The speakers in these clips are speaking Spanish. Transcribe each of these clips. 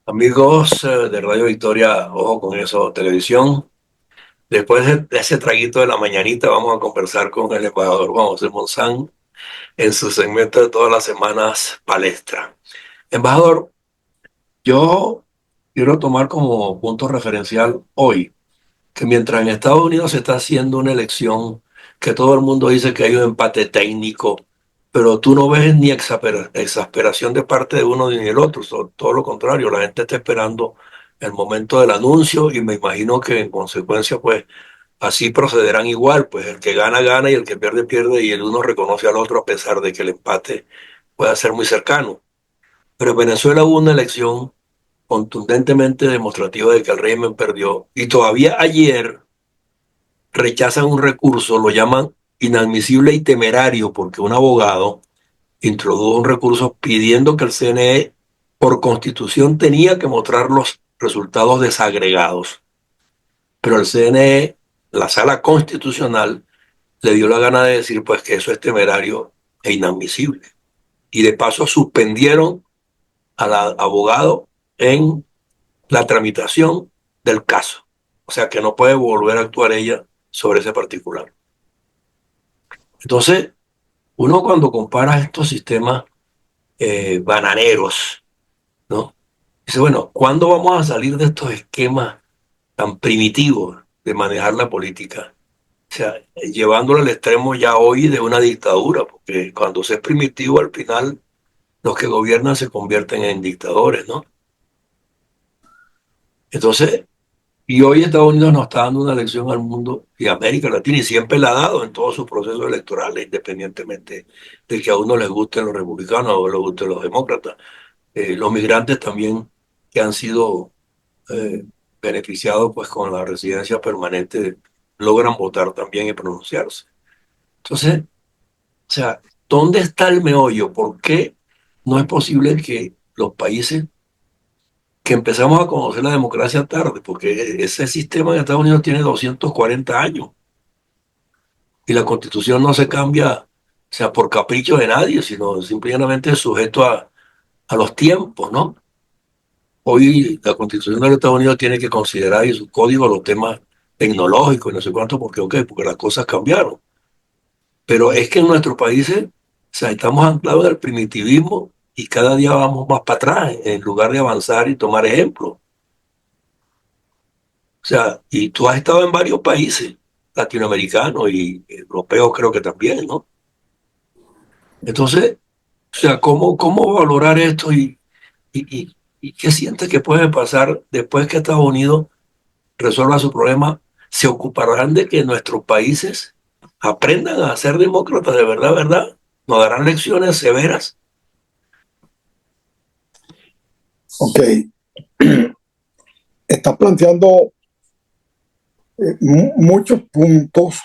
Amigos de Radio Victoria, ojo con eso, televisión. Después de ese traguito de la mañanita, vamos a conversar con el embajador Juan José Monzán en su segmento de todas las semanas palestra. Embajador, yo quiero tomar como punto referencial hoy que mientras en Estados Unidos se está haciendo una elección que todo el mundo dice que hay un empate técnico, pero tú no ves ni exasperación de parte de uno ni del otro, todo lo contrario, la gente está esperando el momento del anuncio y me imagino que en consecuencia pues así procederán igual, pues el que gana gana y el que pierde pierde y el uno reconoce al otro a pesar de que el empate pueda ser muy cercano. Pero en Venezuela hubo una elección contundentemente demostrativa de que el régimen perdió y todavía ayer rechazan un recurso, lo llaman inadmisible y temerario porque un abogado introdujo un recurso pidiendo que el CNE por constitución tenía que mostrar los resultados desagregados. Pero el CNE, la sala constitucional, le dio la gana de decir pues que eso es temerario e inadmisible. Y de paso suspendieron al abogado en la tramitación del caso. O sea que no puede volver a actuar ella sobre ese particular. Entonces, uno cuando compara estos sistemas bananeros, ¿no? Dice, bueno, ¿cuándo vamos a salir de estos esquemas tan primitivos de manejar la política? O sea, llevándolo al extremo ya hoy de una dictadura, porque cuando se es primitivo, al final los que gobiernan se convierten en dictadores, ¿no? Entonces, y hoy Estados Unidos nos está dando una lección al mundo y a América Latina, y siempre la ha dado en todos sus procesos electorales, independientemente de que a uno les gusten los republicanos o les gusten los demócratas. Los migrantes también que han sido eh, beneficiados pues con la residencia permanente logran votar también y pronunciarse. Entonces, o sea, ¿dónde está el meollo? ¿Por qué no es posible que los países que empezamos a conocer la democracia tarde? Porque ese sistema en Estados Unidos tiene 240 años y la constitución no se cambia, o sea, por capricho de nadie, sino simplemente sujeto a los tiempos, ¿no? Hoy la Constitución de los Estados Unidos tiene que considerar en su código los temas tecnológicos y no sé cuánto, porque, ok, porque las cosas cambiaron. Pero es que en nuestros países, o sea, estamos anclados en el primitivismo y cada día vamos más para atrás en lugar de avanzar y tomar ejemplo. O sea, y tú has estado en varios países latinoamericanos y europeos creo que también, ¿no? Entonces, o sea, ¿cómo valorar esto y qué sientes que puede pasar después que Estados Unidos resuelva su problema, se ocuparán de que nuestros países aprendan a ser demócratas de verdad, verdad? Nos darán lecciones severas. Ok, está planteando muchos puntos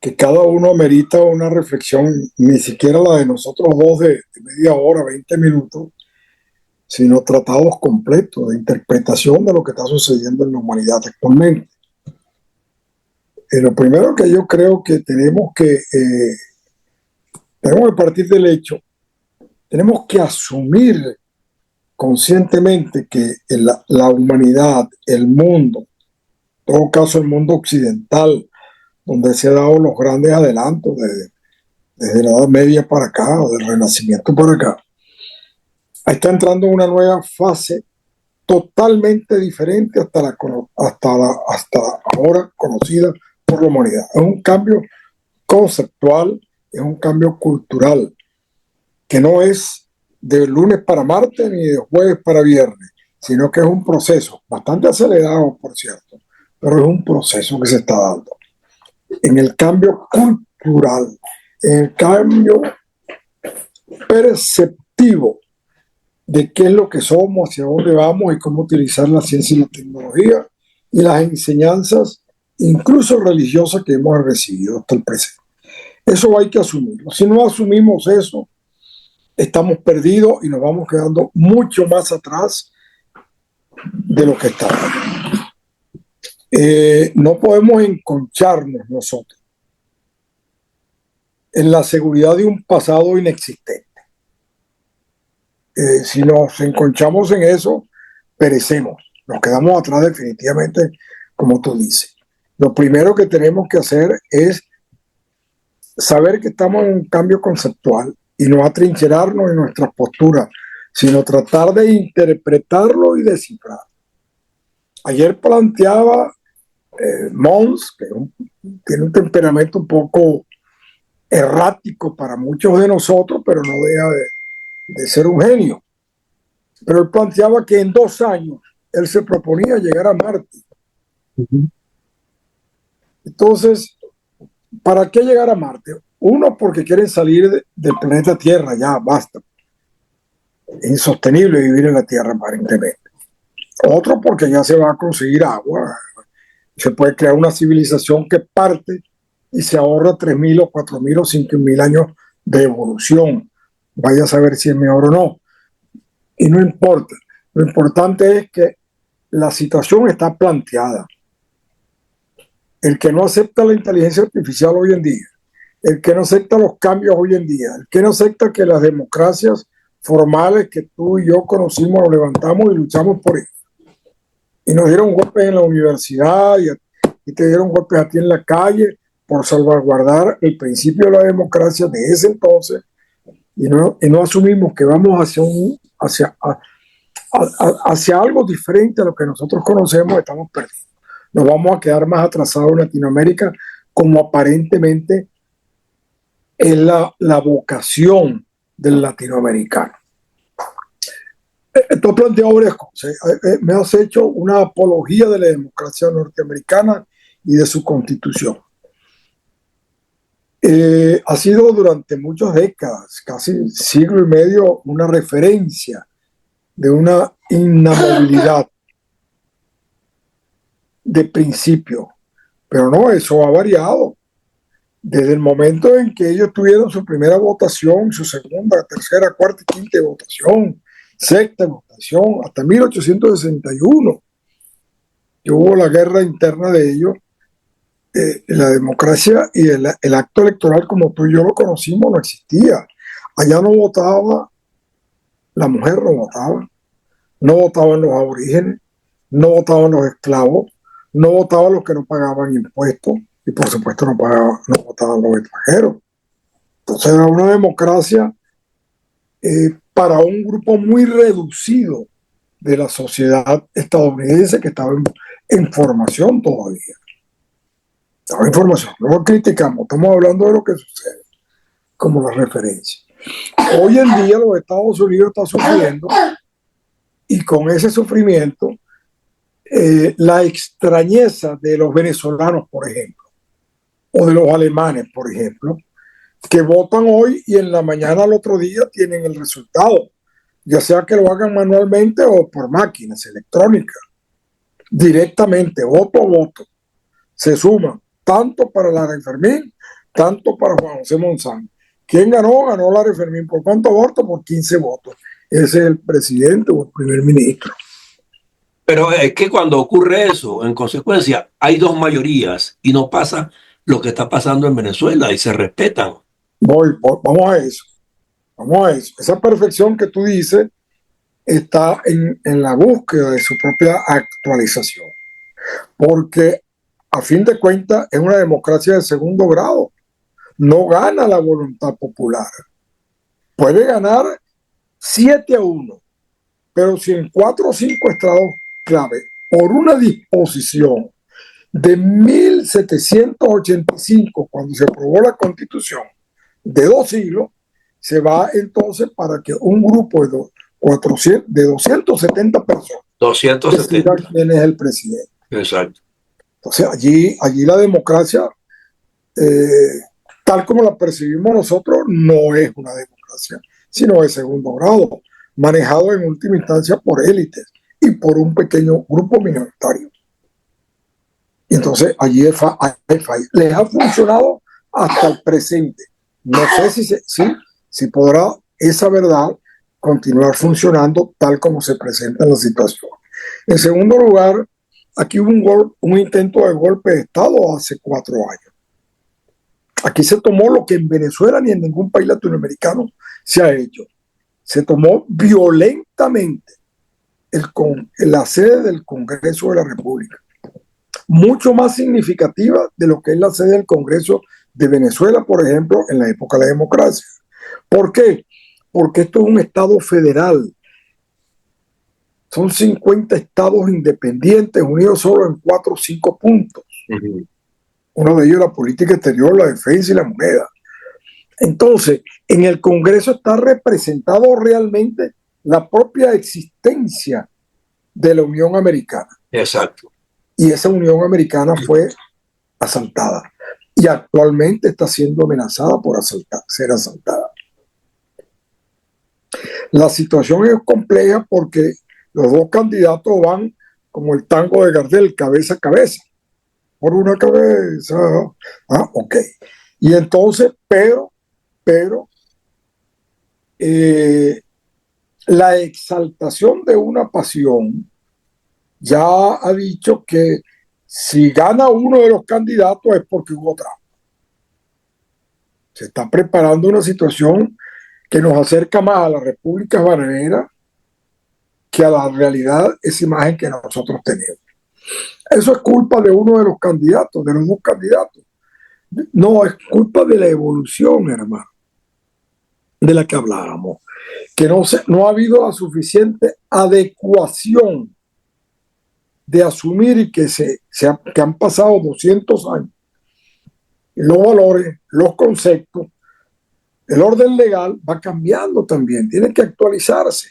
que cada uno merita una reflexión, ni siquiera la de nosotros dos de media hora, 20 minutos, sino tratados completos de interpretación de lo que está sucediendo en la humanidad actualmente. Lo primero que yo creo que tenemos que partir del hecho, tenemos que asumir conscientemente que la humanidad, el mundo, en todo caso el mundo occidental, donde se han dado los grandes adelantos desde la Edad Media para acá, o del Renacimiento para acá, está entrando en una nueva fase totalmente diferente hasta ahora conocida por la humanidad. Es un cambio conceptual, es un cambio cultural, que no es de lunes para martes ni de jueves para viernes, sino que es un proceso bastante acelerado, por cierto, pero es un proceso que se está dando. En el cambio cultural, en el cambio perceptivo de qué es lo que somos, hacia dónde vamos y cómo utilizar la ciencia y la tecnología y las enseñanzas, incluso religiosas, que hemos recibido hasta el presente. Eso hay que asumirlo. Si no asumimos eso, estamos perdidos y nos vamos quedando mucho más atrás de lo que estábamos. No podemos enconcharnos nosotros en la seguridad de un pasado inexistente. Si nos enconchamos en eso, perecemos, nos quedamos atrás definitivamente, como tú dices. Lo primero que tenemos que hacer es saber que estamos en un cambio conceptual y no atrincherarnos en nuestras posturas, sino tratar de interpretarlo y descifrar. Ayer planteaba Mons, que tiene un temperamento un poco errático para muchos de nosotros, pero no deja de ser un genio. Pero él planteaba que en 2 años él se proponía llegar a Marte. Entonces, ¿para qué llegar a Marte? Uno, porque quieren salir del planeta Tierra, ya basta. Es insostenible vivir en la Tierra aparentemente. Otro, porque ya se va a conseguir agua. Se puede crear una civilización que parte y se ahorra 3.000 o 4.000 o 5.000 años de evolución. Vaya a saber si es mejor o no. Y no importa. Lo importante es que la situación está planteada. El que no acepta la inteligencia artificial hoy en día, el que no acepta los cambios hoy en día, el que no acepta que las democracias formales que tú y yo conocimos, nos levantamos y luchamos por ellas. Y nos dieron golpes en la universidad y te dieron golpes a ti en la calle por salvaguardar el principio de la democracia de ese entonces, y no asumimos que vamos hacia algo diferente a lo que nosotros conocemos, estamos perdidos. Nos vamos a quedar más atrasados en Latinoamérica, como aparentemente es la vocación del latinoamericano. Tú has planteado varias cosas. Me has hecho una apología de la democracia norteamericana y de su constitución. Ha sido durante muchas décadas, casi siglo y medio, una referencia de una inamovilidad de principio. Pero no, eso ha variado. Desde el momento en que ellos tuvieron su primera votación, su segunda, tercera, cuarta y quinta votación, sexta votación, hasta 1861, que hubo la guerra interna de ellos, la democracia y el acto electoral como tú y yo lo conocimos no existía. Allá no votaba, la mujer no votaban los aborígenes, no votaban los esclavos, no votaban los que no pagaban impuestos y por supuesto no votaban los extranjeros. Entonces era una democracia para un grupo muy reducido de la sociedad estadounidense que estaba en formación todavía. Estaba en formación, no lo criticamos, estamos hablando de lo que sucede como la referencia. Hoy en día los Estados Unidos están sufriendo y con ese sufrimiento la extrañeza de los venezolanos, por ejemplo, o de los alemanes, por ejemplo, que votan hoy y en la mañana al otro día tienen el resultado, ya sea que lo hagan manualmente o por máquinas electrónicas, directamente, voto a voto, se suman, tanto para Lara Fermín, tanto para Juan José Monzán. ¿Quién ganó? Ganó Lara Fermín. ¿Por cuántos votos? Por 15 votos. Ese es el presidente o el primer ministro. Pero es que cuando ocurre eso, en consecuencia, hay dos mayorías y no pasa lo que está pasando en Venezuela y se respetan. Vamos a eso. Vamos a eso. Esa perfección que tú dices está en la búsqueda de su propia actualización. Porque a fin de cuentas es una democracia de segundo grado. No gana la voluntad popular. Puede ganar 7-1, pero si en 4 o 5 estados clave, por una disposición de 1785, cuando se aprobó la Constitución, de 2 siglos, se va entonces para que un grupo de 270 personas 270. decida quién es el presidente. Exacto. Entonces allí la democracia, tal como la percibimos nosotros, no es una democracia, sino de segundo grado, manejado en última instancia por élites y por un pequeño grupo minoritario. Entonces allí hay falla. Les ha funcionado hasta el presente. No sé si podrá esa verdad continuar funcionando tal como se presenta en la situación. En segundo lugar, aquí hubo un intento de golpe de Estado hace 4 años. Aquí se tomó lo que en Venezuela ni en ningún país latinoamericano se ha hecho. se tomó violentamente la sede del Congreso de la República, mucho más significativa de lo que es la sede del Congreso de Venezuela, por ejemplo, en la época de la democracia. ¿Por qué? Porque esto es un estado federal. Son 50 estados independientes unidos solo en 4 o 5 puntos. Uno de ellos la política exterior, la defensa y la moneda. Entonces, en el Congreso está representado realmente la propia existencia de la Unión Americana. Exacto. Y esa Unión Americana fue asaltada. Y actualmente está siendo amenazada por ser asaltada. La situación es compleja porque los dos candidatos van como el tango de Gardel, cabeza a cabeza. Por una cabeza. Ok. Y entonces, pero la exaltación de una pasión ya ha dicho que si gana uno de los candidatos es porque hubo trampa. Se está preparando una situación que nos acerca más a la República Bananera que a la realidad, esa imagen que nosotros tenemos. Eso es culpa de uno de los candidatos, de los dos candidatos. No, es culpa de la evolución, hermano, de la que hablábamos, que no ha habido la suficiente adecuación de asumir y que han pasado 200 años. Los valores, los conceptos, el orden legal va cambiando también, tiene que actualizarse.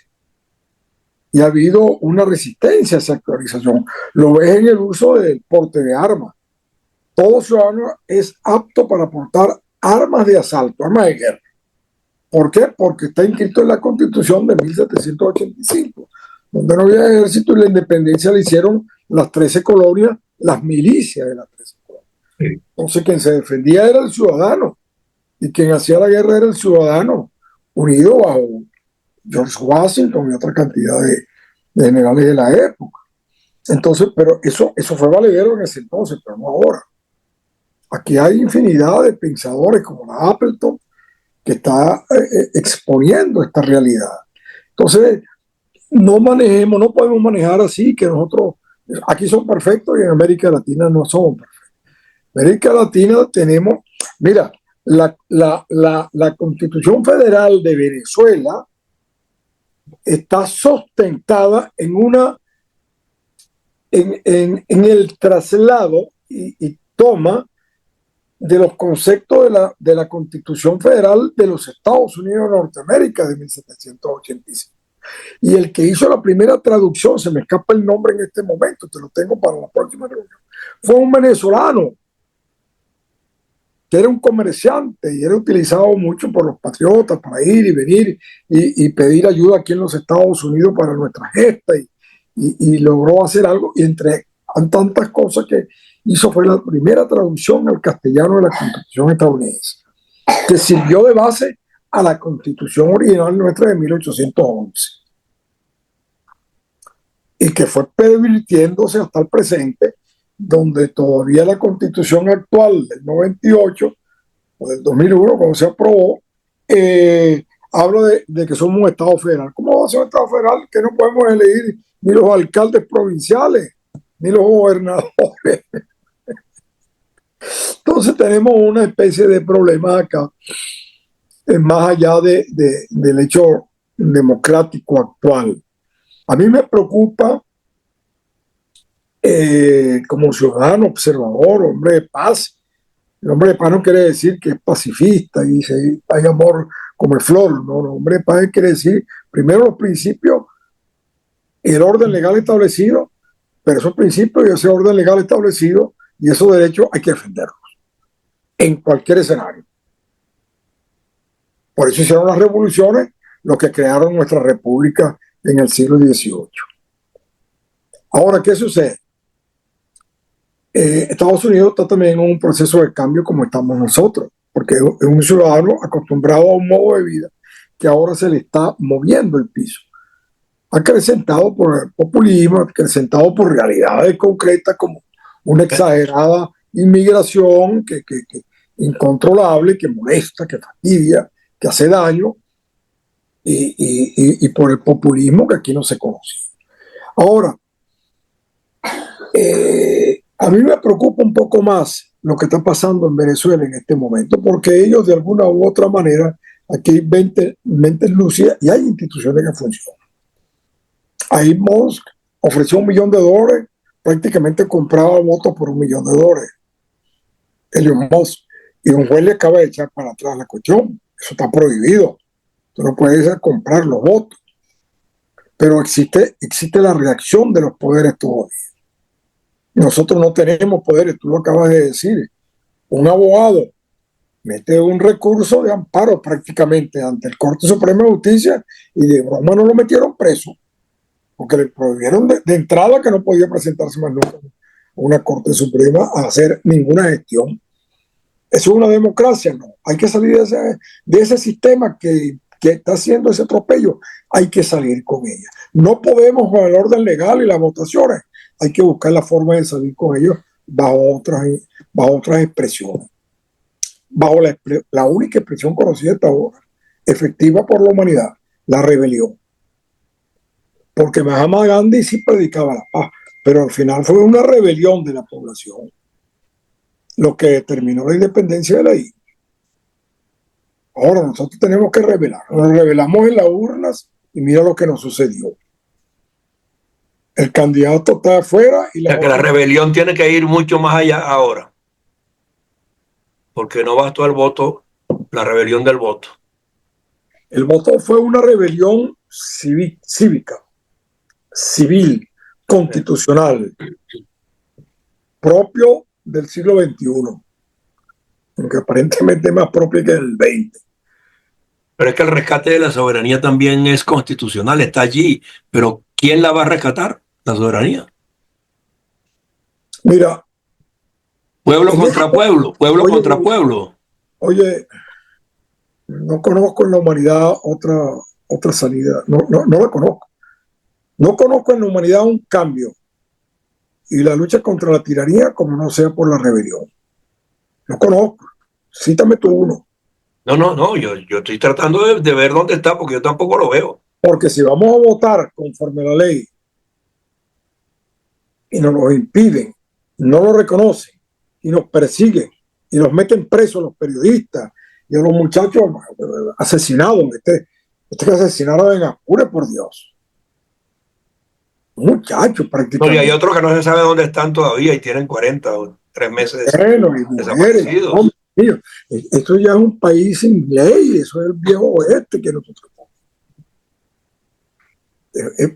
Y ha habido una resistencia a esa actualización. Lo ves en el uso del porte de armas. Todo ciudadano es apto para portar armas de asalto, armas de guerra. ¿Por qué? Porque está inscrito en la Constitución de 1785, donde no había ejército y la independencia le hicieron las 13 colonias, las milicias de las 13 colonias. Sí. Entonces quien se defendía era el ciudadano y quien hacía la guerra era el ciudadano, unido bajo George Washington y otra cantidad de generales de la época. Entonces, pero eso fue valedero en ese entonces, pero no ahora. Aquí hay infinidad de pensadores como la Appleton que está exponiendo esta realidad. Entonces, no podemos manejar así que nosotros, aquí son perfectos y en América Latina no somos perfectos. En América Latina tenemos, mira, la Constitución Federal de Venezuela está sustentada en el traslado y toma de los conceptos de la Constitución Federal de los Estados Unidos de Norteamérica de 1785. Y el que hizo la primera traducción, se me escapa el nombre en este momento, te lo tengo para la próxima reunión, fue un venezolano que era un comerciante y era utilizado mucho por los patriotas para ir y venir y pedir ayuda aquí en los Estados Unidos para nuestra gesta y logró hacer algo y entre tantas cosas que hizo fue la primera traducción al castellano de la Constitución estadounidense, que sirvió de base a la Constitución original nuestra de 1811 y que fue pervirtiéndose hasta el presente, donde todavía la Constitución actual del 98 o del 2001, cuando se aprobó, habla de que somos un Estado federal. ¿Cómo va a ser un Estado federal que no podemos elegir ni los alcaldes provinciales, ni los gobernadores? Entonces tenemos una especie de problema acá, más allá del hecho democrático actual. A mí me preocupa como ciudadano, observador, hombre de paz. El hombre de paz no quiere decir que es pacifista y dice hay amor como flor. No, el hombre de paz quiere decir primero los principios y el orden legal establecido, pero esos principios y ese orden legal establecido y esos derechos hay que defenderlos en cualquier escenario. Por eso hicieron las revoluciones los que crearon nuestra república en el siglo XVIII. Ahora, ¿qué sucede? Estados Unidos está también en un proceso de cambio como estamos nosotros, porque es un ciudadano acostumbrado a un modo de vida que ahora se le está moviendo el piso. Acrecentado por el populismo, acrecentado por realidades concretas como una exagerada inmigración que incontrolable, que molesta, que fastidia, que hace daño, y por el populismo que aquí no se conoce. Ahora, a mí me preocupa un poco más lo que está pasando en Venezuela en este momento, porque ellos de alguna u otra manera, aquí hay mentes lúcidas y hay instituciones que funcionan. Ahí Musk ofreció $1 millón, prácticamente compraba votos por $1 millón. Elon Musk. Y un juez le acaba de echar para atrás la cuestión. Eso está prohibido. Tú no puedes comprar los votos. Pero existe la reacción de los poderes todavía. Nosotros no tenemos poderes, tú lo acabas de decir. Un abogado mete un recurso de amparo prácticamente ante el Corte Suprema de Justicia y de broma no lo metieron preso, porque le prohibieron de entrada que no podía presentarse más nunca a una Corte Suprema a hacer ninguna gestión. ¿Eso es una democracia? No. Hay que salir de ese sistema que está haciendo ese atropello. Hay que salir con ella. No podemos con el orden legal y las votaciones. Hay que buscar la forma de salir con ellos bajo otras expresiones. Bajo la única expresión conocida hasta ahora, efectiva por la humanidad, la rebelión. Porque Mahatma Gandhi sí predicaba la paz, pero al final fue una rebelión de la población lo que determinó la independencia de la isla. Ahora nosotros tenemos que revelar. Nos revelamos en las urnas y mira lo que nos sucedió. El candidato está afuera y que la rebelión tiene que ir mucho más allá ahora. Porque no bastó el voto, la rebelión del voto. El voto fue una rebelión cívica, civil, constitucional, propio del siglo XXI, aunque aparentemente más propio que el XX. Pero es que el rescate de la soberanía también es constitucional, está allí. Pero ¿quién la va a rescatar? La soberanía. Mira. Pueblo contra pueblo, pueblo contra pueblo. Oye, no conozco en la humanidad otra salida. No la conozco. No conozco en la humanidad un cambio y la lucha contra la tiranía como no sea por la rebelión. No conozco. Cítame tú uno. No, yo estoy tratando de ver dónde está porque yo tampoco lo veo. Porque si vamos a votar conforme a la ley y nos lo impiden, no lo reconocen y nos persiguen y nos meten presos a los periodistas y a los muchachos asesinados, que asesinaron en Apure, por Dios. Muchachos prácticamente. No, y hay otros que no se sabe dónde están todavía y tienen 40 o 3 meses desaparecidos. Esto ya es un país sin ley, eso es el viejo oeste que nosotros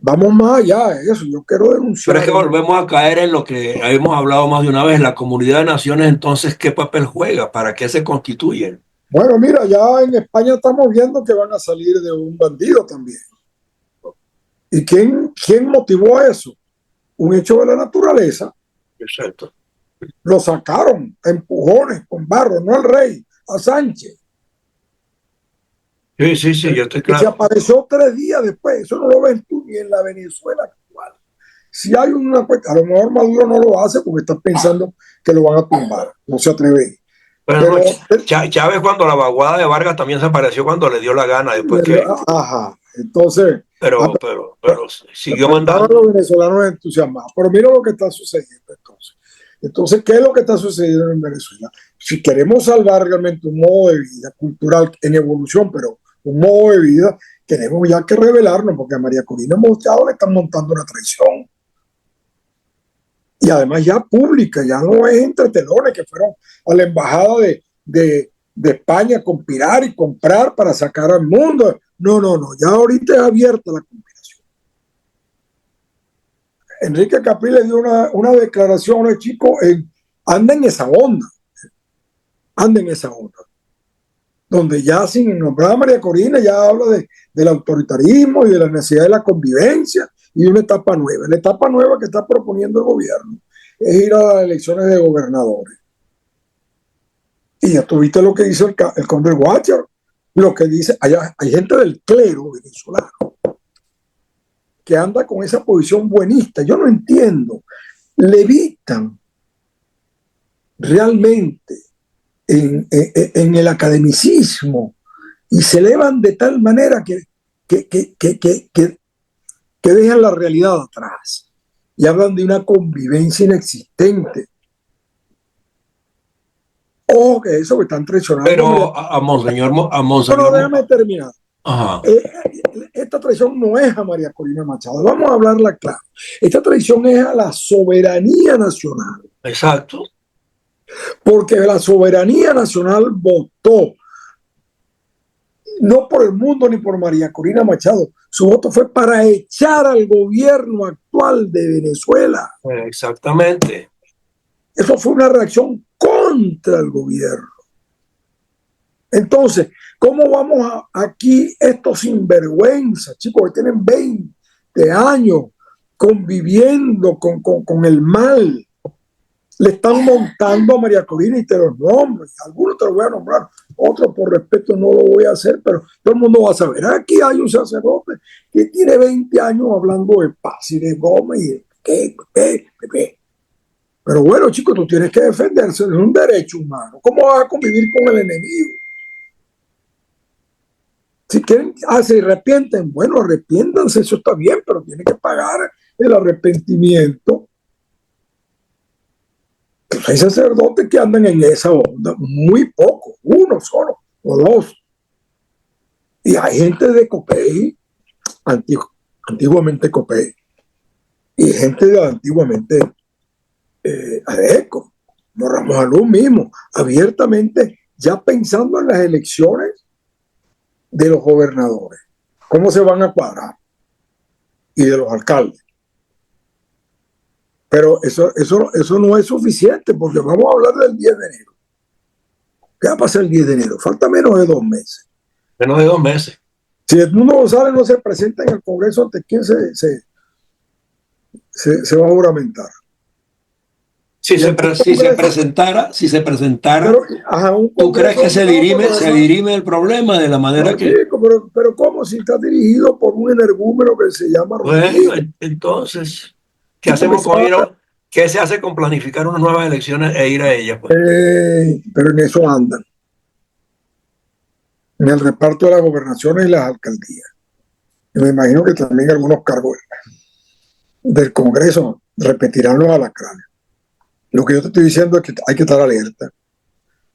vamos más allá de eso. Yo quiero denunciar. Pero es que volvemos a caer en lo que hemos hablado más de una vez, la comunidad de naciones. Entonces, ¿qué papel juega? ¿Para qué se constituyen? Bueno, mira, ya en España estamos viendo que van a salir de un bandido también. ¿Y quién motivó eso? Un hecho de la naturaleza. Exacto. Lo sacaron a empujones, con barro, no al rey, a Sánchez. Sí, yo estoy claro. Que se apareció 3 días después. Eso no lo ves tú ni en la Venezuela actual. Si hay una cuestión, a lo mejor Maduro no lo hace porque está pensando que lo van a tumbar. No se atreve. Pero Chávez, cuando la vaguada de Vargas, también se apareció cuando le dio la gana. Después que. Ajá. Entonces. Pero siguió mandando. Los venezolanos entusiasmados. Pero mira lo que está sucediendo entonces. Entonces, ¿qué es lo que está sucediendo en Venezuela? Si queremos salvar realmente un modo de vida cultural en evolución, pero un modo de vida, tenemos ya que revelarnos, porque a María Corina Machado le están montando una traición. Y además ya pública, ya no es entre telones que fueron a la embajada de España a conspirar y comprar para sacar al mundo. No, ya ahorita es abierta la conspiración. Enrique Capriles dio una declaración a chico, anda en esa onda, donde ya sin nombrar a María Corina ya habla del autoritarismo y de la necesidad de la convivencia y de una etapa nueva. La etapa nueva que está proponiendo el gobierno es ir a las elecciones de gobernadores. Y ya tuviste lo que hizo el conde Watcher, lo que dice, hay gente del clero venezolano que anda con esa posición buenista. Yo no entiendo. Levitan realmente en el academicismo y se elevan de tal manera que que dejan la realidad atrás y hablan de una convivencia inexistente. Ojo que eso que están traicionando. Pero a Monseñor, Bueno, déjame terminar. Ajá. Esta traición no es a María Corina Machado, vamos a hablarla claro. Esta traición es a la soberanía nacional. Exacto. Porque la soberanía nacional votó, no por el mundo ni por María Corina Machado, su voto fue para echar al gobierno actual de Venezuela. Exactamente. Eso fue una reacción contra el gobierno. Entonces, ¿cómo vamos aquí estos sinvergüenzas, chicos, que tienen 20 años conviviendo con el mal? Le están montando a María Corina y te los nombro. Algunos te los voy a nombrar, otros por respeto no lo voy a hacer, pero todo el mundo va a saber. Aquí hay un sacerdote que tiene 20 años hablando de paz y de goma y de qué. Pero bueno, chicos, tú tienes que defenderse, es un derecho humano. ¿Cómo vas a convivir con el enemigo? Si quieren, se arrepienten, bueno, arrepiéntanse, eso está bien, pero tienen que pagar el arrepentimiento. Pues hay sacerdotes que andan en esa onda, muy poco, uno solo o dos. Y hay gente de Copey, antiguamente Copey, y gente de antiguamente ADECO, no Ramos Alú mismo, abiertamente, ya pensando en las elecciones de los gobernadores, cómo se van a cuadrar, y de los alcaldes. Pero eso no es suficiente, porque vamos a hablar del 10 de enero. ¿Qué va a pasar el 10 de enero? Falta menos de 2 meses. Menos de 2 meses. Si Edmundo González no se presenta en el Congreso, ¿ante quién se va a juramentar? Si se presentara, pero, ¿tú crees que se dirime el problema de la manera que? Chico, pero ¿cómo? Si está dirigido por un energúmeno que se llama Rodríguez. Bueno, entonces, ¿qué hacemos con ir? ¿Qué se hace con planificar unas nuevas elecciones e ir a ellas? Pues? Pero en eso andan. En el reparto de las gobernaciones y las alcaldías. Y me imagino que también algunos cargos del Congreso repetirán los alacranes. Lo que yo te estoy diciendo es que hay que estar alerta.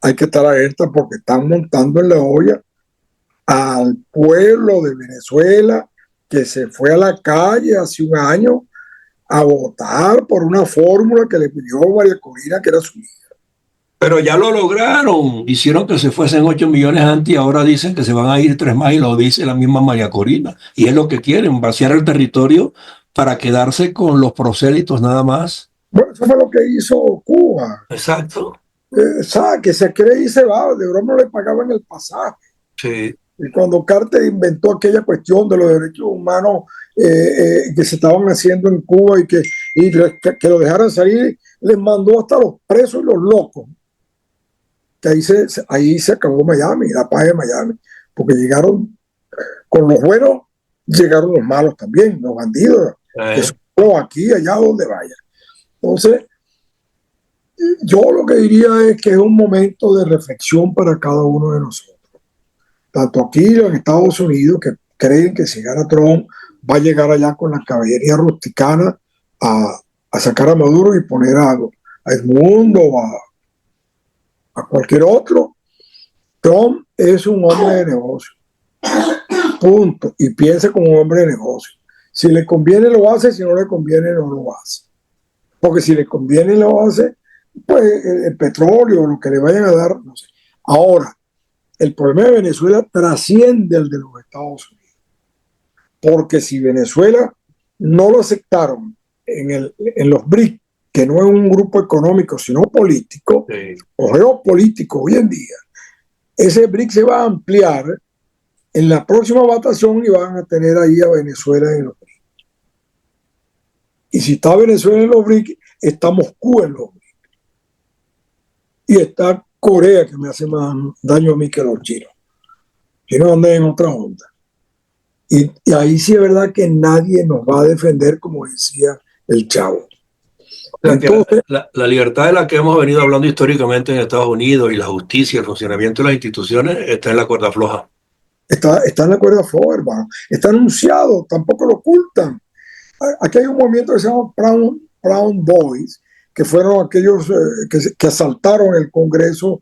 Hay que estar alerta porque están montando en la olla al pueblo de Venezuela que se fue a la calle hace un año a votar por una fórmula que le pidió María Corina, que era su hija. Pero ya lo lograron. Hicieron que se fuesen 8 millones antes y ahora dicen que se van a ir 3 más y lo dice la misma María Corina. Y es lo que quieren, vaciar el territorio para quedarse con los prosélitos nada más. Bueno, eso fue lo que hizo Cuba. Exacto. Que se cree y se va. De broma no le pagaban el pasaje. Sí. Y cuando Carter inventó aquella cuestión de los derechos humanos que se estaban haciendo en Cuba y que lo dejaran salir, les mandó hasta los presos y los locos. Que ahí se acabó Miami, la paz de Miami, porque llegaron con los buenos, llegaron los malos también, los bandidos, que son aquí, allá, donde vaya. Entonces, yo lo que diría es que es un momento de reflexión para cada uno de nosotros. Tanto aquí en Estados Unidos, que creen que si gana Trump va a llegar allá con la caballería rusticana a sacar a Maduro y poner a Edmundo o a cualquier otro. Trump es un hombre de negocio. Punto. Y piensa como un hombre de negocio. Si le conviene lo hace, si no le conviene no lo hace. Porque si le conviene lo hace, pues el petróleo, lo que le vayan a dar, no sé. Ahora, el problema de Venezuela trasciende el de los Estados Unidos. Porque si Venezuela no lo aceptaron en los BRICS, que no es un grupo económico, sino político, o geopolítico hoy en día, ese BRICS se va a ampliar en la próxima votación y van a tener ahí a Venezuela en los BRICS. Y si está Venezuela en los BRICS, está Moscú en los BRICS. Y está Corea, que me hace más daño a mí que los chinos. Los chinos andan en otra onda. Y ahí sí es verdad que nadie nos va a defender, como decía el Chavo. Entonces, la libertad de la que hemos venido hablando históricamente en Estados Unidos y la justicia, el funcionamiento de las instituciones está en la cuerda floja. Está en la cuerda floja, hermano. Está anunciado, tampoco lo ocultan. Aquí hay un movimiento que se llama Brown Boys, que fueron aquellos que asaltaron el Congreso,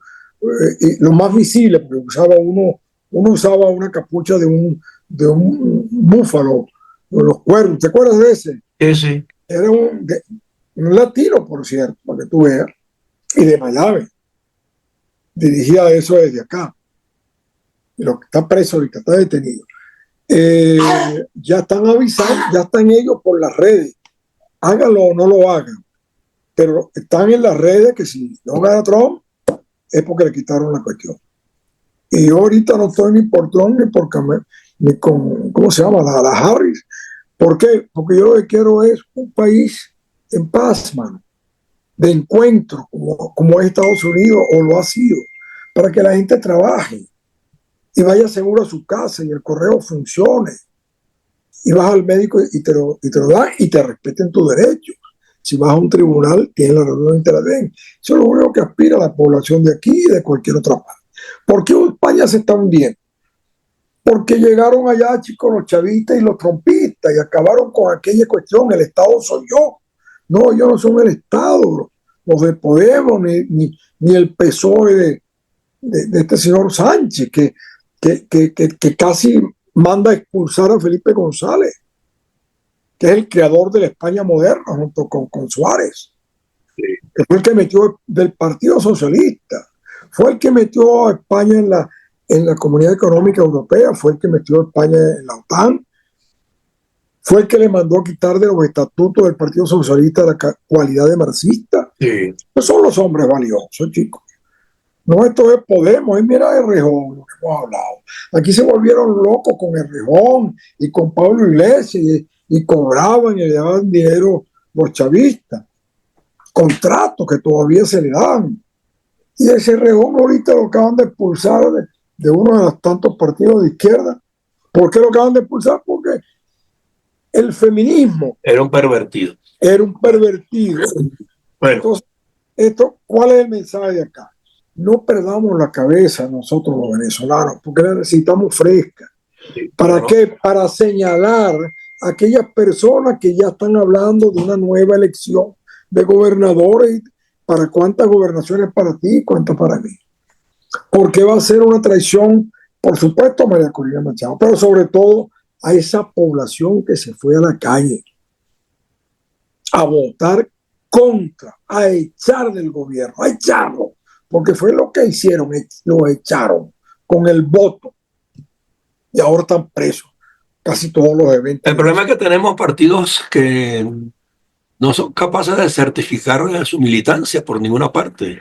y los más visibles, porque uno usaba una capucha de un búfalo, los cuernos. ¿Te acuerdas de ese? Sí, sí. Era un latino, por cierto, para que tú veas, y de Miami. Dirigía eso desde acá. Y lo que está preso ahorita, está detenido. Ya están avisando, ya están ellos por las redes. Háganlo o no lo hagan. Pero están en las redes que si no gana Trump es porque le quitaron la cuestión. Y yo ahorita no estoy ni por Trump ni con ¿cómo se llama? La Harris. ¿Por qué? Porque yo lo que quiero es un país en paz, mano, de encuentro, como es Estados Unidos o lo ha sido, para que la gente trabaje y vaya seguro a su casa y el correo funcione. Y vas al médico y te lo dan y te respeten tus derechos. Si vas a un tribunal, tienes la reunión y te la den. Eso es lo único que aspira a la población de aquí y de cualquier otra parte. ¿Por qué España se está hundiendo? Porque llegaron allá, chicos, los chavistas y los trompistas y acabaron con aquella cuestión. El Estado soy yo. No, ellos no son el Estado. Los de Podemos, ni el PSOE de este señor Sánchez, que casi manda a expulsar a Felipe González, que es el creador de la España moderna, junto con Suárez, que fue el que metió del Partido Socialista, fue el que metió a España en la Comunidad Económica Europea, fue el que metió a España en la OTAN, fue el que le mandó a quitar de los estatutos del Partido Socialista la cualidad de marxista. Sí. Esos son los hombres valiosos, chicos. No, esto es Podemos, es mira Errejón, lo que hemos hablado. Aquí se volvieron locos con Errejón y con Pablo Iglesias y cobraban y le daban dinero los chavistas. Contratos que todavía se le dan. Y ese Errejón ahorita lo acaban de expulsar de uno de los tantos partidos de izquierda. ¿Por qué lo acaban de expulsar? Porque el feminismo Era un pervertido. era un pervertido. Bueno. Entonces, ¿cuál es el mensaje de acá? No perdamos la cabeza nosotros los venezolanos, porque la necesitamos fresca. ¿Para qué? Para señalar a aquellas personas que ya están hablando de una nueva elección de gobernadores. ¿Para cuántas gobernaciones para ti y cuántas para mí? Porque va a ser una traición, por supuesto, a María Corina Machado, pero sobre todo a esa población que se fue a la calle a votar contra, a echar del gobierno, a echarlo, porque fue lo que hicieron, lo echaron con el voto y ahora están presos casi todos los eventos. El problema es que tenemos partidos que no son capaces de certificar su militancia por ninguna parte.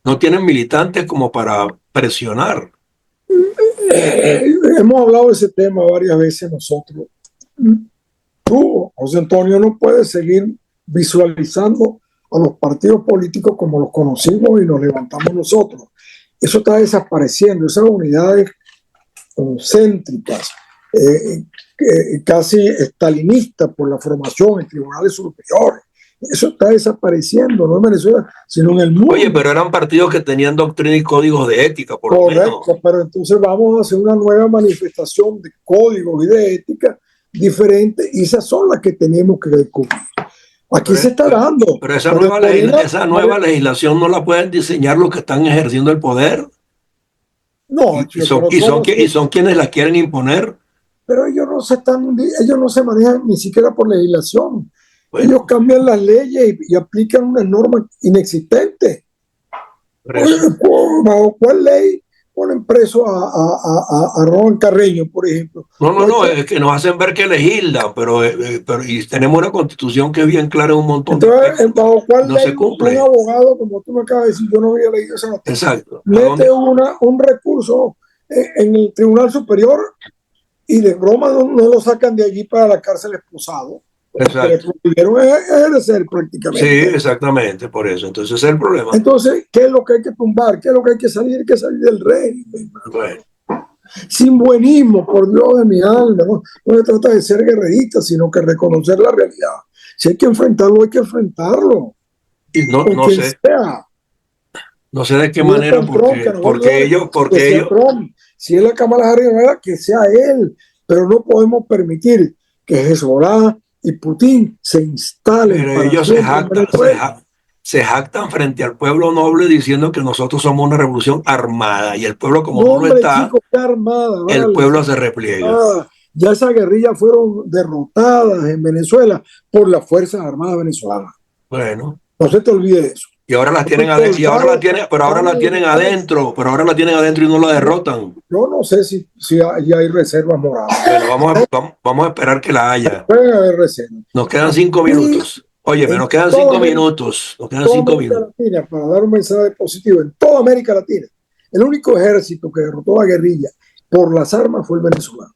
No tienen militantes como para presionar. Hemos hablado de ese tema varias veces nosotros. Tú, José Antonio, no puedes seguir visualizando a los partidos políticos como los conocimos y nos levantamos nosotros. Eso está desapareciendo, esas unidades concéntricas, casi estalinistas por la formación en tribunales superiores. Eso está desapareciendo, no en Venezuela, sino en el mundo. Oye, pero eran partidos que tenían doctrina y códigos de ética, por lo menos. Correcto, pero entonces vamos a hacer una nueva manifestación de códigos y de ética diferente, y esas son las que tenemos que descubrir. Aquí se está dando. Pero esa nueva legislación no la pueden diseñar los que están ejerciendo el poder. No, y son quienes la quieren imponer. Pero ellos no se manejan ni siquiera por legislación. Bueno, ellos cambian las leyes y aplican unas normas inexistentes. ¿Bajo cuál ley ponen preso a Ron Carreño, por ejemplo? No, es que nos hacen ver que legislan, pero y tenemos una constitución que es bien clara en un montón de aspectos. ¿Bajo cuál no ley se cumple? Un abogado, como tú me acabas de decir, yo no había leído esa noticia. Exacto. Mete un recurso en el Tribunal Superior y de broma no lo sacan de allí para la cárcel esposado. Exacto. Le pudieron ejercer prácticamente. Sí, exactamente, por eso. Entonces ese es el problema. Entonces, ¿qué es lo que hay que tumbar? ¿Qué es lo que hay que salir? Hay que salir del régimen. Bueno. Sin buenismo, por Dios de mi alma. No se trata de ser guerrerista, sino que reconocer la realidad. Si hay que enfrentarlo, hay que enfrentarlo. Y no sé. Sea. No sé de qué manera, porque ellos Si es la Kamala Harris, que sea él, pero no podemos permitir que Hezbollah y Putin se instalen Pero para ellos siempre en Venezuela. se jactan frente al pueblo noble diciendo que nosotros somos una revolución armada y el pueblo como No, no lo hombre, está, chicos, qué armada, el vale. pueblo se repliega. Ya esas guerrillas fueron derrotadas en Venezuela por las Fuerzas Armadas venezolanas. Bueno, No se te olvide eso. y ahora las tienen Fueron y ahora la soldados tienen, pero ahora la tienen militares. adentro, y no la derrotan. Yo no sé si ya hay reservas morales. Bueno, vamos a esperar que la haya. Pueden haber reservas. Nos quedan 5 Aquí, minutos. Oye, en nos quedan toda 5 América, minutos. Nos quedan toda 5 América minutos. Latina, para dar un mensaje positivo, en toda América Latina, el único ejército que derrotó a la guerrilla por las armas fue el venezolano.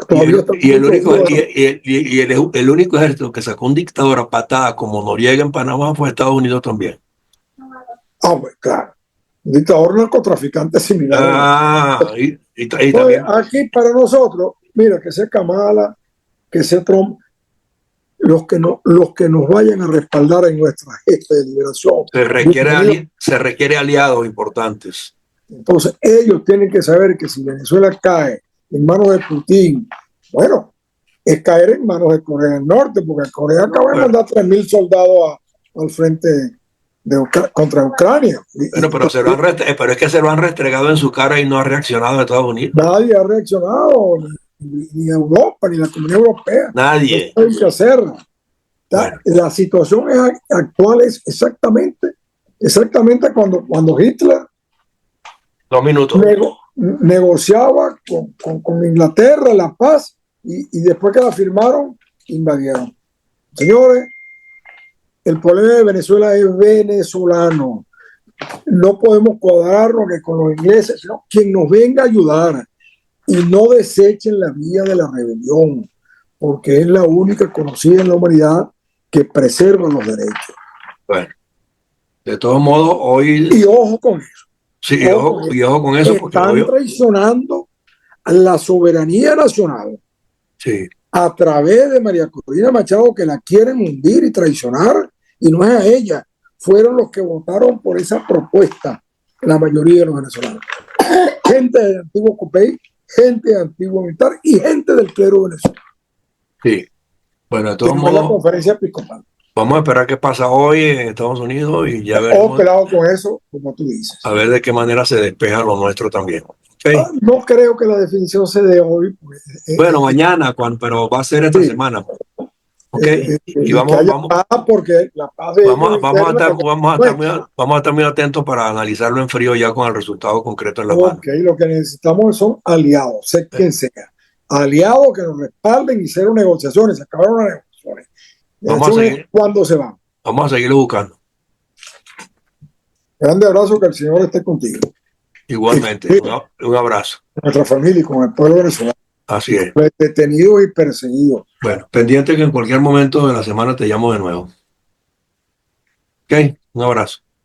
Todavía está Y el único ejército que sacó un dictador a patada como Noriega en Panamá fue Estados Unidos también. pues claro. Un dictador narcotraficante similar. Y Entonces, también aquí para nosotros, mira, que sea Kamala, que sea Trump, los que nos vayan a respaldar en nuestra gesta de liberación. se requiere aliados importantes. Entonces, ellos tienen que saber que si Venezuela cae en manos de Putin, bueno, es caer en manos de Corea del Norte, porque Corea acaba de mandar 3.000 soldados al frente contra Ucrania. Bueno, pero es que se lo han restregado en su cara y no ha reaccionado Estados Unidos. Nadie ha reaccionado, ni Europa, ni la Comunidad Europea. Nadie. No hay que hacerlo. Bueno. La situación actual es exactamente cuando Hitler 2 minutos. negociaba con Inglaterra la paz y después que la firmaron, invadieron. Señores, el problema de Venezuela es venezolano. No podemos cuadrarnos que con los ingleses, sino quien nos venga a ayudar y no desechen la vía de la rebelión, porque es la única conocida en la humanidad que preserva los derechos. Bueno, de todos modos, hoy... Y ojo con eso. Sí, y ojo con eso. Porque están traicionando a la soberanía nacional. Sí. A través de María Corina Machado, que la quieren hundir y traicionar, y no es a ella, fueron los que votaron por esa propuesta, la mayoría de los venezolanos. Gente del antiguo COPEI, gente del antiguo militar y gente del clero venezolano. Sí. Bueno, de todos modos, la conferencia episcopal. Vamos a esperar qué pasa hoy en Estados Unidos y ya veremos. Pelado con eso, como tú dices. A ver de qué manera se despeja lo nuestro también. ¿Okay? No creo que la definición se dé hoy. Pues, bueno, mañana, pero va a ser esta semana. Okay. Y vamos porque la paz vamos a estar muy atentos para analizarlo en frío ya con el resultado concreto en la mano. Lo que necesitamos son aliados, sé quien sea. Aliados que nos respalden y hicieron negociaciones, acabaron las negociaciones. Vamos a seguir, ¿cuándo se van? Vamos a seguirlo buscando. Grande abrazo, que el Señor esté contigo. Igualmente, un abrazo. Nuestra familia y con el pueblo venezolano. Así es. Detenidos y perseguidos. Bueno, pendiente que en cualquier momento de la semana te llamo de nuevo. Ok, un abrazo.